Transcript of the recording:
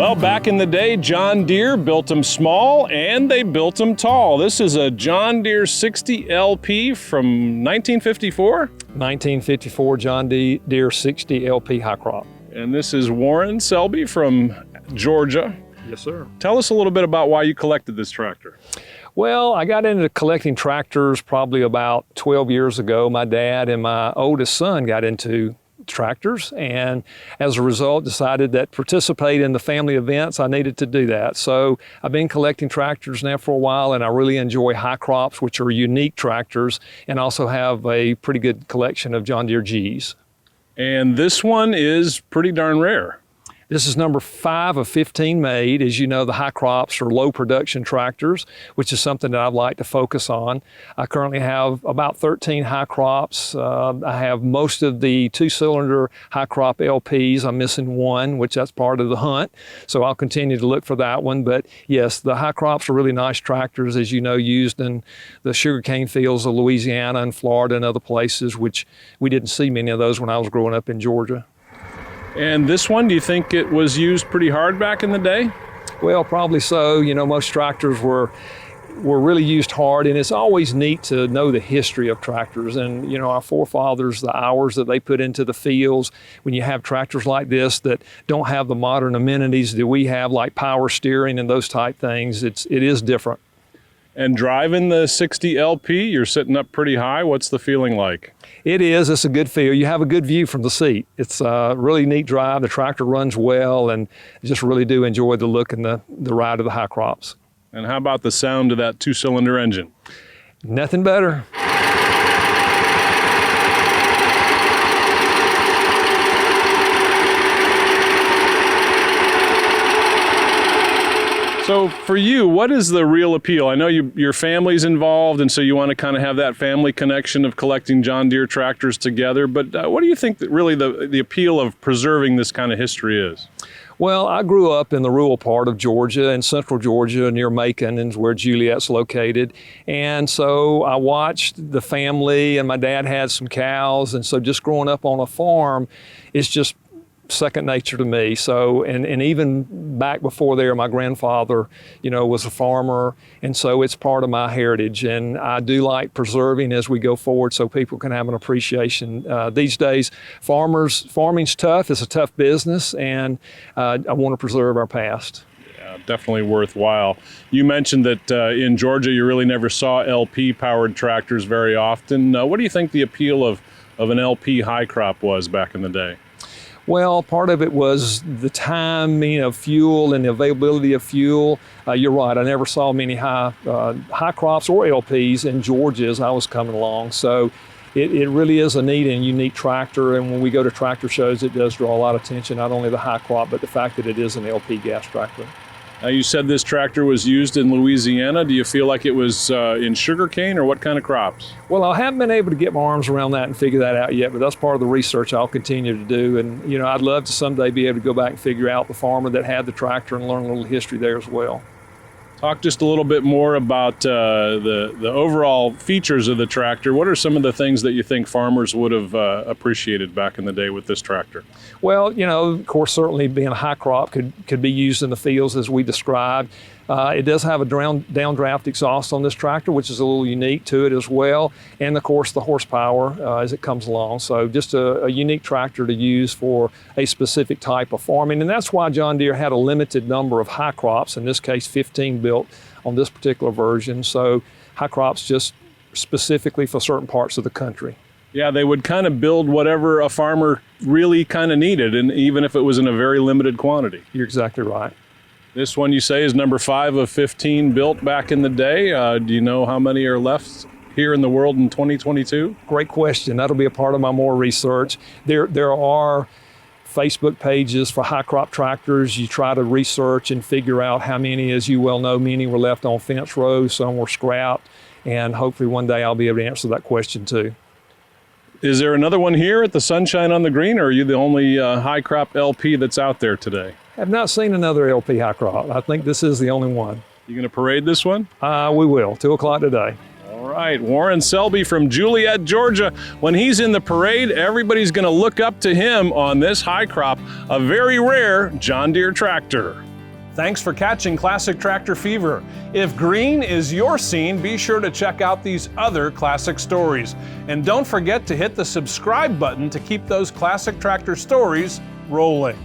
Well, back in the day, John Deere built them small and they built them tall. This is a John Deere 60 LP from 1954. 1954 John Deere 60 LP high crop. And this is Warren Selby from Georgia. Yes, sir. Tell us a little bit about why you collected this tractor. Well, I got into collecting tractors probably about 12 years ago. My dad and my oldest son got into tractors, and as a result decided that participate in the family events, I needed to do that. So I've been collecting tractors now for a while, and I really enjoy high crops, which are unique tractors, and also have a pretty good collection of John Deere Gs. And this one is pretty darn rare. This is number 5 of 15 made. As you know, the high crops are low production tractors, which is something that I'd like to focus on. I currently have about 13 high crops. I have most of the 2-cylinder high crop LPs. I'm missing one, which that's part of the hunt. So I'll continue to look for that one. But yes, the high crops are really nice tractors, as you know, used in the sugarcane fields of Louisiana and Florida and other places, which we didn't see many of those when I was growing up in Georgia. And this one, do you think it was used pretty hard back in the day? Well, probably so. You know, most tractors were really used hard, and it's always neat to know the history of tractors and, you know, our forefathers, the hours that they put into the fields. When you have tractors like this that don't have the modern amenities that we have, like power steering and those type things, it is different. And driving the 60 LP, you're sitting up pretty high. What's the feeling like? It's a good feel. You have a good view from the seat. It's a really neat drive. The tractor runs well, and just really do enjoy the look and the ride of the high crops. And how about the sound of that 2-cylinder engine? Nothing better. So for you, what is the real appeal? I know your family's involved, and so you want to kind of have that family connection of collecting John Deere tractors together, but what do you think that really the appeal of preserving this kind of history is? Well, I grew up in the rural part of Georgia, in central Georgia, near Macon, and where Juliet's located. And so I watched the family, and my dad had some cows, and so just growing up on a farm, it's just second nature to me. So, and even back before there, my grandfather, you know, was a farmer, and so it's part of my heritage. And I do like preserving as we go forward so people can have an appreciation. These days, farming's tough. It's a tough business, and I want to preserve our past. Yeah, definitely worthwhile. You mentioned that in Georgia, you really never saw LP-powered tractors very often. What do you think the appeal of an LP high crop was back in the day? Well, part of it was the timing of fuel and the availability of fuel. You're right, I never saw many high crops or LPs in Georgia as I was coming along. So it really is a neat and unique tractor, and when we go to tractor shows, it does draw a lot of attention, not only the high crop, but the fact that it is an LP gas tractor. Now, you said this tractor was used in Louisiana. Do you feel like it was in sugarcane, or what kind of crops? Well, I haven't been able to get my arms around that and figure that out yet, but that's part of the research I'll continue to do. And, you know, I'd love to someday be able to go back and figure out the farmer that had the tractor and learn a little history there as well. Talk just a little bit more about the overall features of the tractor. What are some of the things that you think farmers would have appreciated back in the day with this tractor? Well, you know, of course, certainly being a high crop could be used in the fields as we described. It does have a downdraft exhaust on this tractor, which is a little unique to it as well. And of course, the horsepower as it comes along. So just a unique tractor to use for a specific type of farming. And that's why John Deere had a limited number of high crops, in this case 15 built on this particular version. So high crops just specifically for certain parts of the country. Yeah, they would kind of build whatever a farmer really kind of needed, and even if it was in a very limited quantity. You're exactly right. This one, you say, is number 5 of 15 built back in the day. Do you know how many are left here in the world in 2022? Great question. That'll be a part of my more research. There are Facebook pages for high crop tractors. You try to research and figure out how many, as you well know, many were left on fence rows, some were scrapped, and hopefully one day I'll be able to answer that question too. Is there another one here at the Sunshine on the Green, or are you the only high crop LP that's out there today? I've not seen another LP high crop. I think this is the only one. You going to parade this one? We will, 2 o'clock today. All right, Warren Selby from Juliet, Georgia. When he's in the parade, everybody's going to look up to him on this high crop, a very rare John Deere tractor. Thanks for catching Classic Tractor Fever. If green is your scene, be sure to check out these other classic stories. And don't forget to hit the subscribe button to keep those classic tractor stories rolling.